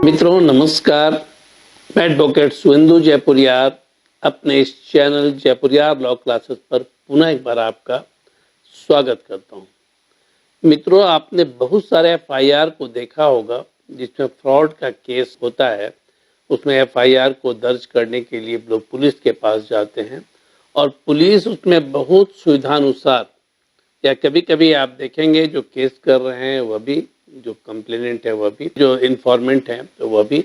मित्रों नमस्कार, मैं एडवोकेट सुवेंदु जयपुरियार अपने इस चैनल जयपुरियार लॉ क्लासेस पर पुनः एक बार आपका स्वागत करता हूं। मित्रों, आपने बहुत सारे एफआईआर को देखा होगा जिसमें फ्रॉड का केस होता है। उसमें एफआईआर को दर्ज करने के लिए लोग पुलिस के पास जाते हैं और पुलिस उसमें बहुत सुविधानुसार, या कभी-कभी आप देखेंगे जो केस कर रहे हैं वह भी, जो कंप्लेनेंट है वह भी, जो इन्फॉर्मेंट है तो वह भी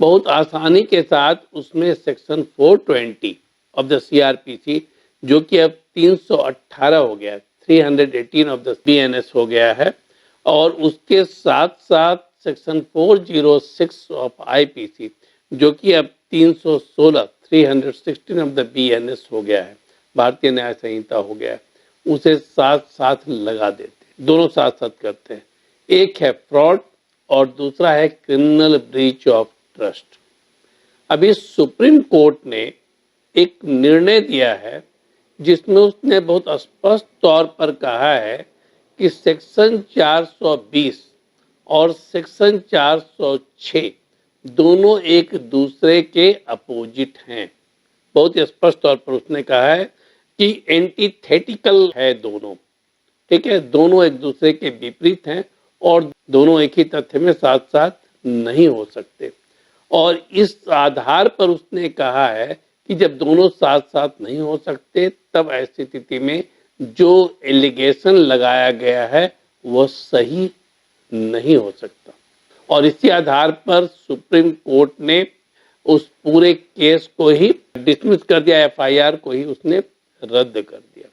बहुत आसानी के साथ उसमें सेक्शन 420 ऑफ द सीआरपीसी, जो कि अब 318 हो गया, 318 ऑफ द बीएनएस हो गया है, और उसके साथ साथ सेक्शन 406 ऑफ आईपीसी, जो कि अब 316 316 ऑफ द बीएनएस हो गया है, भारतीय न्याय संहिता हो गया है, उसे साथ साथ लगा देते, दोनों साथ साथ करते हैं। एक है फ्रॉड और दूसरा है क्रिमिनल ब्रीच ऑफ ट्रस्ट। अभी सुप्रीम कोर्ट ने एक निर्णय दिया है जिसमें उसने बहुत स्पष्ट तौर पर कहा है कि सेक्शन 420 और सेक्शन 406 दोनों एक दूसरे के अपोजिट हैं। बहुत स्पष्ट तौर पर उसने कहा है कि एंटीथेटिकल है दोनों, ठीक है, दोनों एक दूसरे के विपरीत हैं और दोनों एक ही तथ्य में साथ साथ नहीं हो सकते। और इस आधार पर उसने कहा है कि जब दोनों साथ साथ नहीं हो सकते तब ऐसी स्थिति में जो एलिगेशन लगाया गया है वह सही नहीं हो सकता। और इसी आधार पर सुप्रीम कोर्ट ने उस पूरे केस को ही डिसमिस कर दिया, एफआईआर को ही उसने रद्द कर दिया।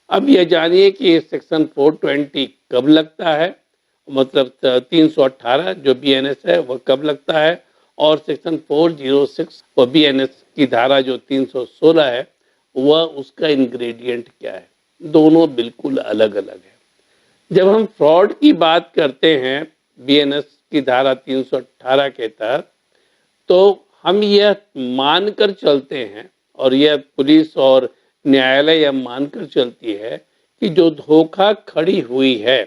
अब यह जानिए कि सेक्शन 420 कब लगता है, मतलब 318 जो बीएनएस है वह कब लगता है, और सेक्शन 406 वह बीएनएस की धारा जो 316 है वह उसका इंग्रेडिएंट क्या है। दोनों बिल्कुल अलग अलग है। जब हम फ्रॉड की बात करते हैं बीएनएस की धारा 318 के तहत, तो हम यह मानकर चलते हैं और यह पुलिस और न्यायालय यह मानकर चलती है कि जो धोखा खड़ी हुई है,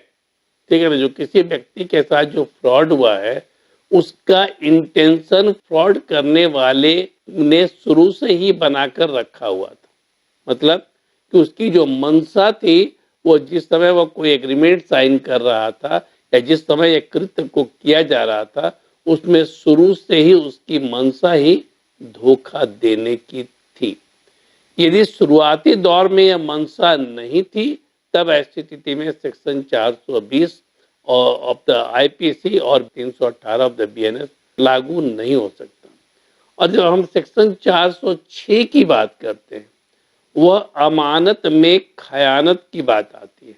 ठीक है ना, जो किसी व्यक्ति के साथ जो फ्रॉड हुआ है उसका इंटेंशन फ्रॉड करने वाले ने शुरू से ही बनाकर रखा हुआ था। मतलब कि उसकी जो मंशा थी वो जिस समय वो कोई एग्रीमेंट साइन कर रहा था या जिस समय एक कृत्य को किया जा रहा था उसमें शुरू से ही उसकी मंशा ही धोखा देने की थी। यदि शुरुआती दौर में यह मंशा नहीं थी तब ऐसी स्थिति में सेक्शन 420 ऑफ द आईपीसी और 318 ऑफ द बीएनएस लागू नहीं हो सकता। और जब हम सेक्शन 406 की बात करते हैं वह अमानत में खयानत की बात आती है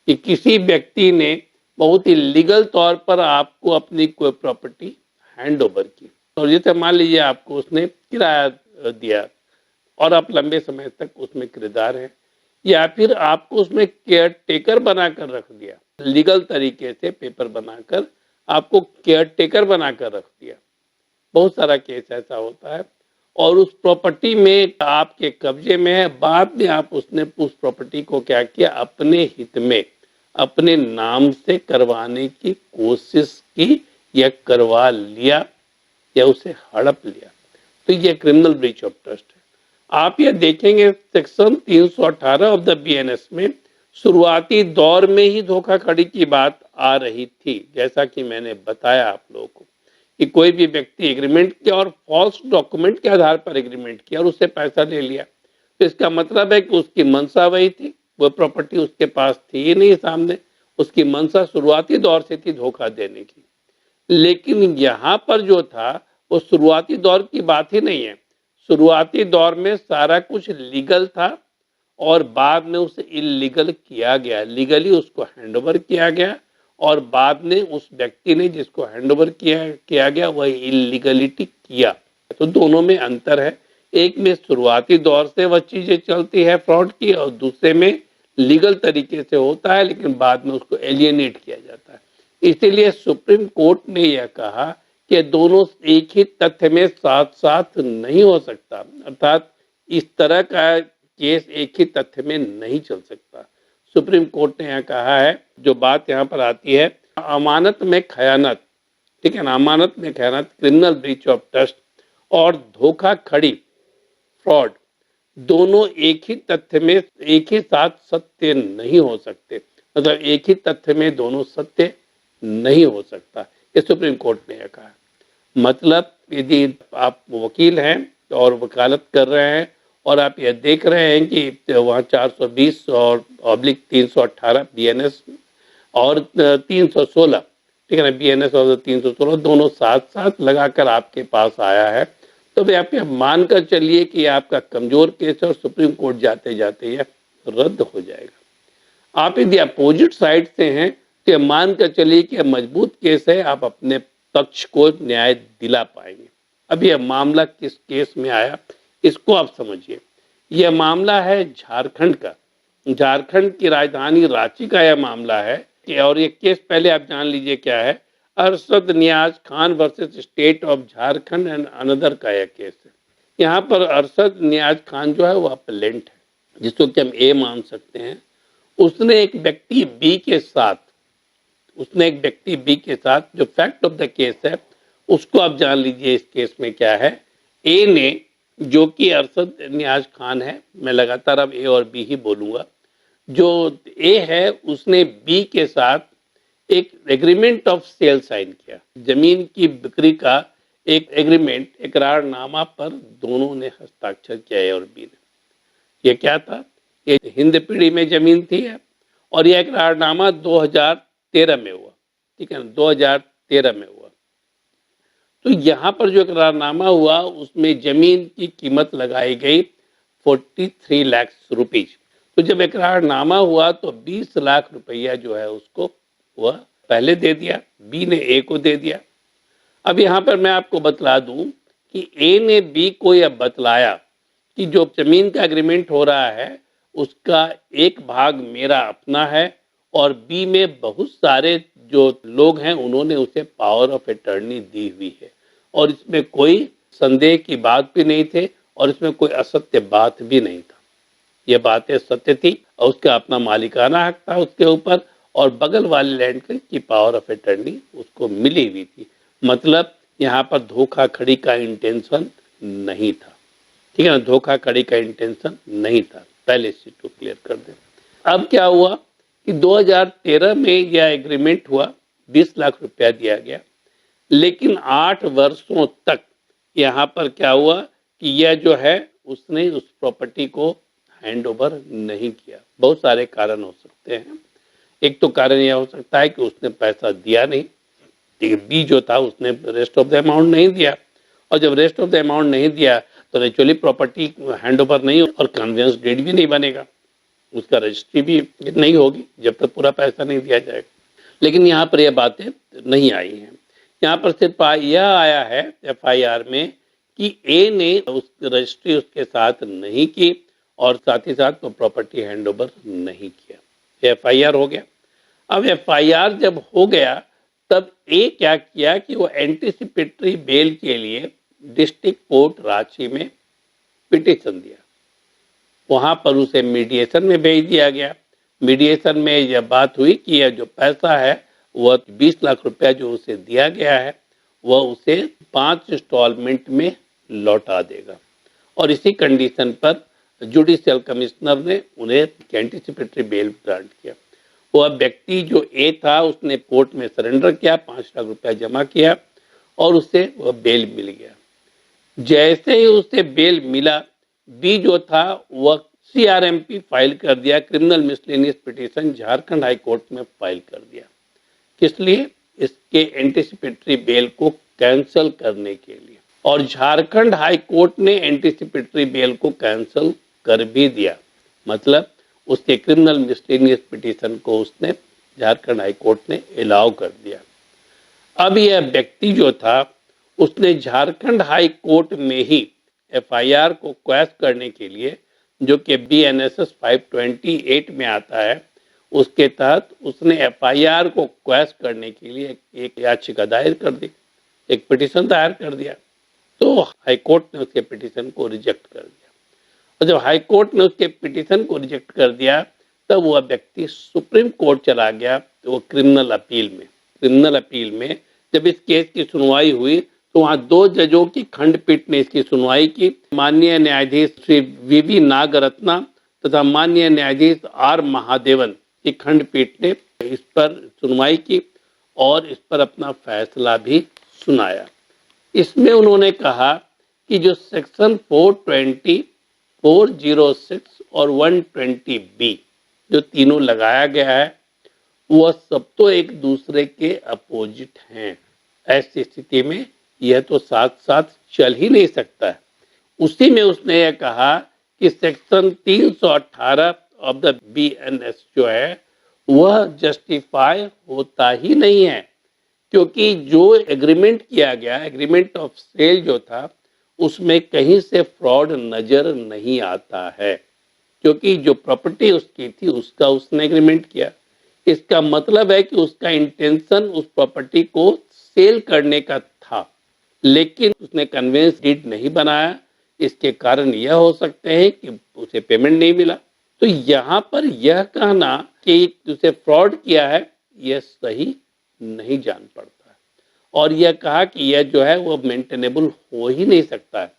कि किसी व्यक्ति ने बहुत ही लीगल तौर पर आपको अपनी कोई प्रॉपर्टी हैंड ओवर की, और जैसे मान लीजिए आपको उसने किराया दिया और आप लंबे समय तक उसमें किरदार हैं, या फिर आपको उसमें केयर टेकर बनाकर रख दिया, लीगल तरीके से पेपर बनाकर आपको केयर टेकर बनाकर रख दिया। बहुत सारा केस ऐसा होता है और उस प्रॉपर्टी में आपके कब्जे में है, बाद में आप उसने उस प्रॉपर्टी को क्या किया, अपने हित में अपने नाम से करवाने की कोशिश की या करवा लिया या उसे हड़प लिया, तो यह क्रिमिनल ब्रीच ऑफ ट्रस्ट है। आप यह देखेंगे सेक्शन 318 ऑफ द बीएनएस में शुरुआती दौर में ही धोखाधड़ी की बात आ रही थी। जैसा कि मैंने बताया आप लोगों को कि कोई भी व्यक्ति एग्रीमेंट किया और फॉल्स डॉक्यूमेंट के आधार पर एग्रीमेंट किया और उससे पैसा ले लिया, तो इसका मतलब है कि उसकी मंशा वही थी, वह प्रॉपर्टी उसके पास थी ही नहीं सामने, उसकी मंशा शुरुआती दौर से थी धोखा देने की। लेकिन यहाँ पर जो था वो शुरुआती दौर की बात ही नहीं है। शुरुआती दौर में सारा कुछ लीगल था और बाद में उसे इलीगल किया गया, लीगली उसको हैंडओवर किया गया और बाद में उस व्यक्ति ने जिसको हैंडओवर किया गया वह इलीगलिटी किया। तो दोनों में अंतर है, एक में शुरुआती दौर से वह चीजें चलती है फ्रॉड की और दूसरे में लीगल तरीके से होता है लेकिन बाद में उसको एलियनेट किया जाता है। इसीलिए सुप्रीम कोर्ट ने यह कहा कि दोनों एक ही तथ्य में साथ साथ नहीं हो सकता, अर्थात इस तरह का केस एक ही तथ्य में नहीं चल सकता। सुप्रीम कोर्ट ने यह कहा है, जो बात यहाँ पर आती है अमानत में खयानत, ठीक है ना, अमानत में खयानत, क्रिमिनल ब्रीच ऑफ ट्रस्ट और धोखाधड़ी, फ्रॉड, दोनों एक ही तथ्य में एक ही साथ सत्य नहीं हो सकते। मतलब एक ही तथ्य में दोनों सत्य नहीं हो सकता, ये सुप्रीम कोर्ट ने कहा। मतलब यदि आप वकील हैं और वकालत कर रहे हैं और आप यह देख रहे हैं कि वहाँ 420 और ऑब्लिक 318 बीएनएस और 316, ठीक है ना, बीएनएस और 316 दोनों साथ साथ लगाकर आपके पास आया है, तो भी आप मानकर चलिए कि आपका कमजोर केस है और सुप्रीम कोर्ट जाते जाते यह रद्द हो जाएगा। आप यदि अपोजिट साइड से हैं तो मानकर चलिए कि मजबूत केस है, आप अपने पक्ष को न्याय दिला पाएंगे। अब यह मामला किस केस में आया इसको आप समझिए। यह मामला है झारखंड का, झारखंड की राजधानी रांची का यह मामला है। और ये केस पहले आप जान लीजिए क्या है। Arshad Niyaz Khan versus state of Jharkhand and another का यह केस है। यहाँ पर अरशद नियाज खान जो है वो अपलेंट है, जिसको कि हम ए मान सकते हैं। उसने एक व्यक्ति बी के साथ जो फैक्ट ऑफ द केस है उसको आप जान लीजिए। इस केस में क्या है, ए ने, जो कि अरशद नियाज खान है, मैं लगातार अब ए और बी ही बोलूंगा, जो ए है उसने बी के साथ एक एग्रीमेंट ऑफ सेल साइन किया। जमीन की बिक्री का एक एग्रीमेंट, इकरारनामा पर दोनों ने हस्ताक्षर किया, ए और बी ने। ये क्या था, ये हिंद पीढ़ी में जमीन थी और यह इकरारनामा 2013 में हुआ, ठीक है ना, 2013 में हुआ। तो यहाँ पर जो इकरारनामा हुआ उसमें जमीन की कीमत लगाई गई 43 लाख रुपीज। तो जब इकरारनामा हुआ तो 20 लाख रुपया जो है उसको वह पहले दे दिया, बी ने ए को दे दिया। अब यहाँ पर मैं आपको बतला दूं कि ए ने बी को यह बतलाया कि जो जमीन का एग्रीमेंट हो रहा है उसका एक भाग मेरा अपना है और बी में बहुत सारे जो लोग हैं उन्होंने उसे पावर ऑफ अटर्नी दी हुई है और इसमें कोई संदेह की बात भी नहीं थे और इसमें कोई असत्य बात भी नहीं था। यह बातें सत्य थी और उसका अपना मालिकाना हक था उसके ऊपर और बगल वाले लैंड की पावर ऑफ अटर्नी उसको मिली हुई थी। मतलब यहाँ पर धोखाधड़ी का इंटेंशन नहीं था, ठीक है ना, धोखाधड़ी का इंटेंशन नहीं था। पहले इस चीज को क्लियर कर दें। अब क्या हुआ कि 2013 में यह एग्रीमेंट हुआ, 20 लाख रुपया दिया गया, लेकिन 8 वर्षों तक यहाँ पर क्या हुआ कि यह जो है उसने उस प्रॉपर्टी को हैंड ओवर नहीं किया। बहुत सारे कारण हो सकते हैं। एक तो कारण यह हो सकता है कि उसने पैसा दिया नहीं, बी जो था उसने रेस्ट ऑफ द अमाउंट नहीं दिया और जब रेस्ट ऑफ द अमाउंट नहीं दिया तो नेचुरली प्रॉपर्टी हैंड ओवर नहीं और कन्वेंस डेट भी नहीं बनेगा, उसका रजिस्ट्री भी नहीं होगी जब तक पूरा पैसा नहीं दिया जाएगा। लेकिन यहाँ पर यह बातें नहीं आई हैं। यहाँ पर सिर्फ यह आया है एफआईआर में कि ए ने उस रजिस्ट्री उसके साथ नहीं की और साथ ही साथ वो प्रॉपर्टी हैंड ओवर नहीं किया। एफआईआर हो गया। अब एफआईआर जब हो गया तब ए क्या किया कि वो एंटीसिपेटरी बेल के लिए डिस्ट्रिक्ट कोर्ट रांची में पिटीशन दिया। वहां पर उसे मीडिएशन में भेज दिया गया। मीडिएशन में यह बात हुई कि यह जो पैसा है वह 20 लाख रुपया जो उसे दिया गया है वह उसे 5 इंस्टॉलमेंट में लौटा देगा और इसी कंडीशन पर जुडिशियल कमिश्नर ने उन्हें एंटीसिपेटरी बेल ग्रांट किया। वह व्यक्ति जो ए था उसने कोर्ट में सरेंडर किया, 5 लाख रुपया जमा किया और उसे वह बेल मिल गया। जैसे ही उसे बेल मिला, बी जो था वह सीआरएमपी फाइल कर दिया, criminal miscellaneous petition Jharkhand high court में फाइल कर दिया। किस लिए? इसके एंटीसिपेटरी बेल को कैंसिल करने के लिए। और झारखंड हाई कोर्ट ने एंटीसिपेटरी बेल को कैंसिल कर भी दिया। मतलब उसके क्रिमिनल मिसलेनियस पिटीशन को उसने झारखंड हाई कोर्ट ने अलाउ कर दिया। अब यह व्यक्ति जो था उसने झारखंड हाई कोर्ट में ही एफआईआर को क्वैश करने के लिए, जो कि बीएनएसएस 528 में आता है, उसके तहत उसने एफआईआर को क्वैश करने के लिए एक याचिका दायर कर दी, एक पिटीशन दायर कर दिया। तो हाई कोर्ट ने उसके पिटीशन को रिजेक्ट कर दिया और जब हाई कोर्ट ने उसके पिटीशन को रिजेक्ट कर दिया तब वह व्यक्ति सुप्रीम कोर्ट चला गया। तो वो क्रिमिनल अपील में जब इस केस की सुनवाई हुई तो वहां 2 जजों की खंडपीठ ने इसकी सुनवाई की। माननीय न्यायाधीश श्री वीवी नागरत्ना तथा माननीय न्यायाधीश आर महादेवन की खंडपीठ ने इस पर सुनवाई की और इस पर अपना फैसला भी सुनाया। इसमें उन्होंने कहा कि जो सेक्शन 420, 406 और 120 बी जो तीनों लगाया गया है वह सब तो एक दूसरे के अपोजिट हैं। ऐसी स्थिति में यह तो साथ साथ चल ही नहीं सकता है। उसी में उसने यह कहा कि सेक्शन 318 ऑफ द बीएनएस जो है वह जस्टिफाई होता ही नहीं है, क्योंकि जो एग्रीमेंट किया गया, एग्रीमेंट ऑफ सेल जो था, उसमें कहीं से फ्रॉड नजर नहीं आता है, क्योंकि जो प्रॉपर्टी उसकी थी उसका उसने एग्रीमेंट किया। इसका मतलब है कि उसका इंटेंशन उस प्रॉपर्टी को सेल करने का था, लेकिन उसने कन्वेंस डीड नहीं बनाया। इसके कारण यह हो सकते हैं कि उसे पेमेंट नहीं मिला। तो यहाँ पर यह कहना कि उसे फ्रॉड किया है यह सही नहीं जान पड़ता है, और यह कहा कि यह जो है वो मेंटेनेबल हो ही नहीं सकता है।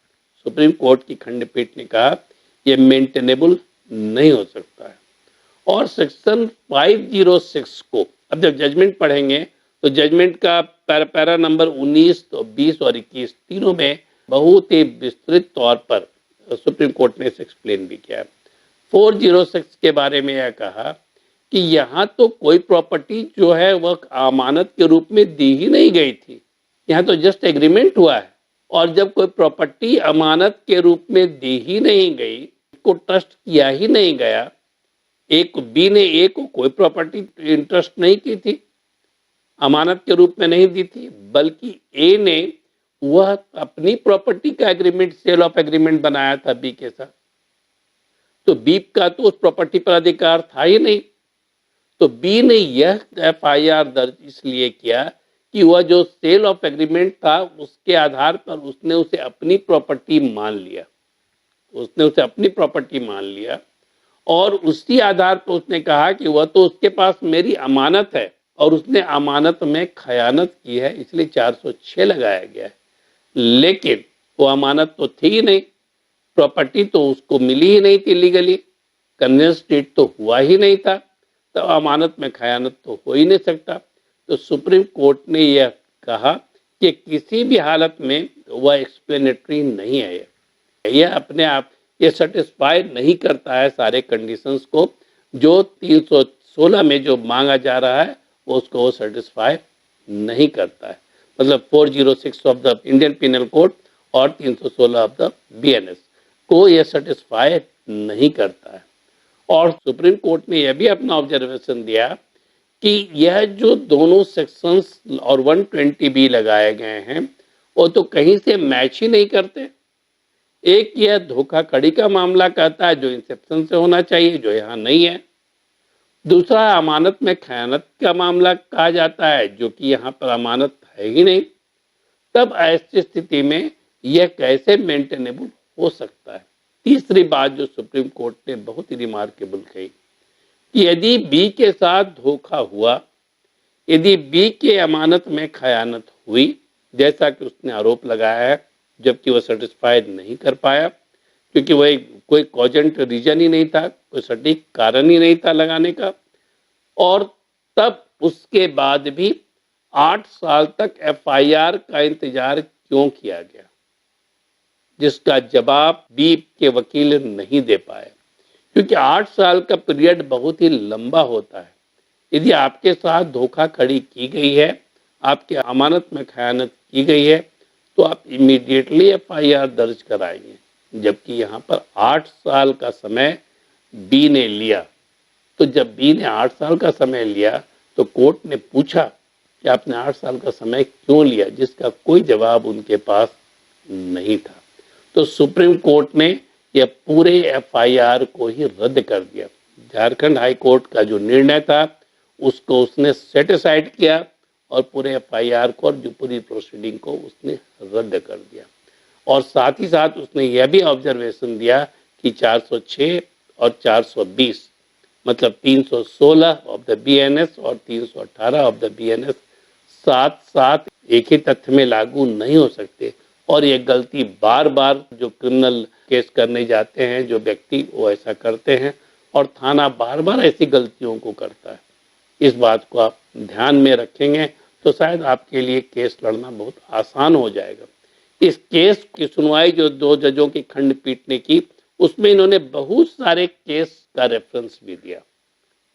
सुप्रीम कोर्ट की खंडपीठ ने कहा यह मेंटेनेबल नहीं हो सकता है। और सेक्शन 506 को अब जब जजमेंट पढ़ेंगे तो जजमेंट का पैरा नंबर 19, 20 और 21 तीनों में बहुत ही विस्तृत तौर पर सुप्रीम कोर्ट ने इसे एक्सप्लेन भी किया है। 406 के बारे में यह कहा कि यहाँ तो कोई प्रॉपर्टी जो है वह अमानत के रूप में दी ही नहीं गई थी, यहाँ तो जस्ट एग्रीमेंट हुआ है। और जब कोई प्रॉपर्टी अमानत के रूप में दी ही नहीं गई, उसको ट्रस्ट किया ही नहीं गया, एक बी ने ए को कोई प्रॉपर्टी इंटरेस्ट नहीं की थी, अमानत के रूप में नहीं दी थी, बल्कि ए ने वह अपनी प्रॉपर्टी का एग्रीमेंट, सेल ऑफ एग्रीमेंट बनाया था बी के साथ। तो बी का तो उस प्रॉपर्टी पर अधिकार था ही नहीं। तो बी ने यह एफआईआर दर्ज इसलिए किया कि वह जो सेल ऑफ एग्रीमेंट था उसके आधार पर उसने उसे अपनी प्रॉपर्टी मान लिया, उसने उसे अपनी प्रॉपर्टी मान लिया, और उसी आधार पर उसने कहा कि वह तो उसके पास मेरी अमानत है और उसने अमानत में खयानत की है, इसलिए 406 लगाया गया है। लेकिन वो अमानत तो थी ही नहीं, प्रॉपर्टी तो उसको मिली ही नहीं थी लीगली, कन्वेंस डीड तो हुआ ही नहीं था, तो अमानत में खयानत तो हो ही नहीं सकता। तो सुप्रीम कोर्ट ने यह कहा कि किसी भी हालत में वह एक्सप्लेनेटरी नहीं है, यह अपने आप ये सेटिस्फाई नहीं करता है सारे कंडीशंस को। जो 316 में जो मांगा जा रहा है वो उसको वो सेटिस्फाई नहीं करता है। मतलब 406 of the Indian penal code और 316 ऑफ द बीएनएस को यह सेटिस्फाई नहीं करता है। और सुप्रीम कोर्ट ने यह भी अपना ऑब्जर्वेशन दिया कि यह जो दोनों सेक्शंस और 120 बी लगाए गए हैं वो तो कहीं से मैच ही नहीं करते। एक यह धोखाधड़ी का मामला कहता है जो इंसेप्शन से होना चाहिए, जो यहाँ नहीं है। दूसरा अमानत में खयानत का मामला कहा जाता है, जो कि यहाँ पर अमानत है ही नहीं। तब ऐसी स्थिति में यह कैसे मेंटेनेबल हो सकता है। तीसरी बात जो सुप्रीम कोर्ट ने बहुत ही रिमार्केबल कही कि यदि बी के साथ धोखा हुआ, यदि बी के अमानत में खयानत हुई, जैसा कि उसने आरोप लगाया है, जबकि वह सेटिस्फाइड नहीं कर पाया, क्योंकि वह कोई कॉजेंट रीजन ही नहीं था, कोई सटीक कारण ही नहीं था लगाने का, और तब उसके बाद भी 8 साल तक एफआईआर का इंतजार क्यों किया गया, जिसका जवाब बी के वकील नहीं दे पाए। क्योंकि 8 साल का पीरियड बहुत ही लंबा होता है। यदि आपके साथ धोखाधड़ी की गई है, आपके अमानत में खयानत की गई है, तो आप इमीडिएटली एफआईआर दर्ज कराएंगे, जबकि यहाँ पर 8 साल का समय बी ने लिया। तो जब बी ने 8 साल का समय लिया तो कोर्ट ने पूछा कि आपने 8 साल का समय क्यों लिया, जिसका कोई जवाब उनके पास नहीं था। तो सुप्रीम कोर्ट ने यह पूरे एफआईआर को ही रद्द कर दिया। झारखंड हाई कोर्ट का जो निर्णय था उसको उसने सेट असाइड किया और पूरे एफआईआर को और जो पूरी प्रोसीडिंग को उसने रद्द कर दिया। और साथ ही साथ उसने यह भी ऑब्जर्वेशन दिया कि 406 और 420 मतलब 316 ऑफ द बीएनएस और 318 ऑफ द बीएनएस साथ साथ एक ही तथ्य में लागू नहीं हो सकते और ये गलती बार बार जो क्रिमिनल केस करने जाते हैं जो व्यक्ति वो ऐसा करते हैं और थाना बार बार ऐसी गलतियों को करता है। इस बात को आप ध्यान में रखेंगे तो शायद आपके लिए केस लड़ना बहुत आसान हो जाएगा। इस केस की सुनवाई जो 2 जजों की खंडपीठ ने की उसमें इन्होंने बहुत सारे केस का रेफरेंस भी दिया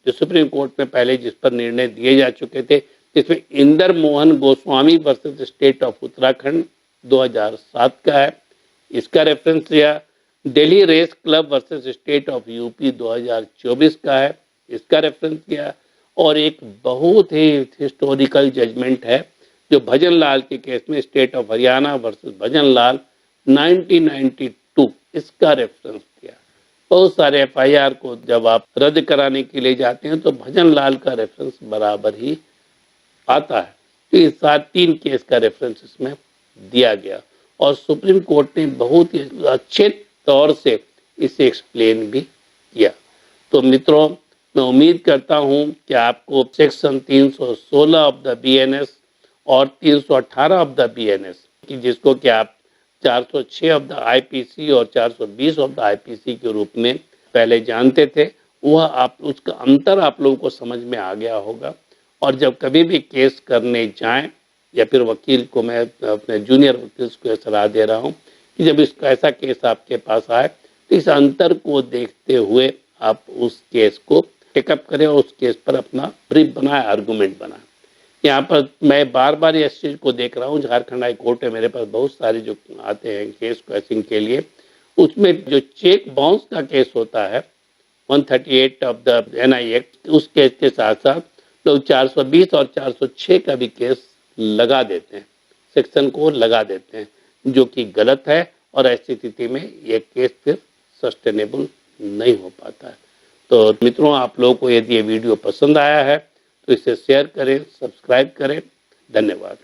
जो सुप्रीम कोर्ट में पहले जिस पर निर्णय दिए जा चुके थे, जिसमें Inder Mohan Goswami versus state of Uttarakhand 2007 का है, इसका रेफरेंस दिया। Delhi race club versus state of UP 2024 का है, इसका रेफरेंस दिया। और एक बहुत ही हिस्टोरिकल जजमेंट है जो भजन लाल के केस में स्टेट ऑफ हरियाणा वर्सेस भजन लाल 1992, इसका रेफरेंस दिया। बहुत सारे एफआईआर को जब आप रद्द कराने के लिए जाते हैं तो भजन लाल का रेफरेंस बराबर ही आता है। तो ये 3 केस का रेफरेंस इसमें दिया गया और सुप्रीम कोर्ट ने बहुत ही अच्छे तौर से इसे एक्सप्लेन भी किया। तो मित्रों, मैं उम्मीद करता हूं कि आपको सेक्शन 316 ऑफ द बीएनएस और 318 ऑफ द बीएनएस कि जिसको कि आप 406 ऑफ द आईपीसी और 420 ऑफ द आईपीसी के रूप में पहले जानते थे, वह आप उसका अंतर आप लोगों को समझ में आ गया होगा। और जब कभी भी केस करने जाएं या फिर वकील को, मैं अपने जूनियर वकील को सलाह दे रहा हूं कि जब इसका ऐसा केस आपके पास आए तो इस अंतर को देखते हुए आप उस केस को टेकअप करें और उस केस पर अपना ब्रीफ बनाए, आर्गूमेंट बनाए। यहाँ पर मैं बार बार इस चीज़ को देख रहा हूँ, झारखंड हाई कोर्ट में मेरे पास बहुत सारे जो आते हैं केस प्रोसेसिंग के लिए, उसमें जो चेक बाउंस का केस होता है 138 ऑफ द एनआई एक्ट, उस केस के साथ साथ लोग 420 और 406 का भी केस लगा देते हैं, सेक्शन को लगा देते हैं, जो कि गलत है। और ऐसी स्थिति में ये केस फिर सस्टेनेबल नहीं हो पाता है। तो मित्रों, आप लोगों को यदि ये वीडियो पसंद आया है तो इसे शेयर करें, सब्सक्राइब करें। धन्यवाद।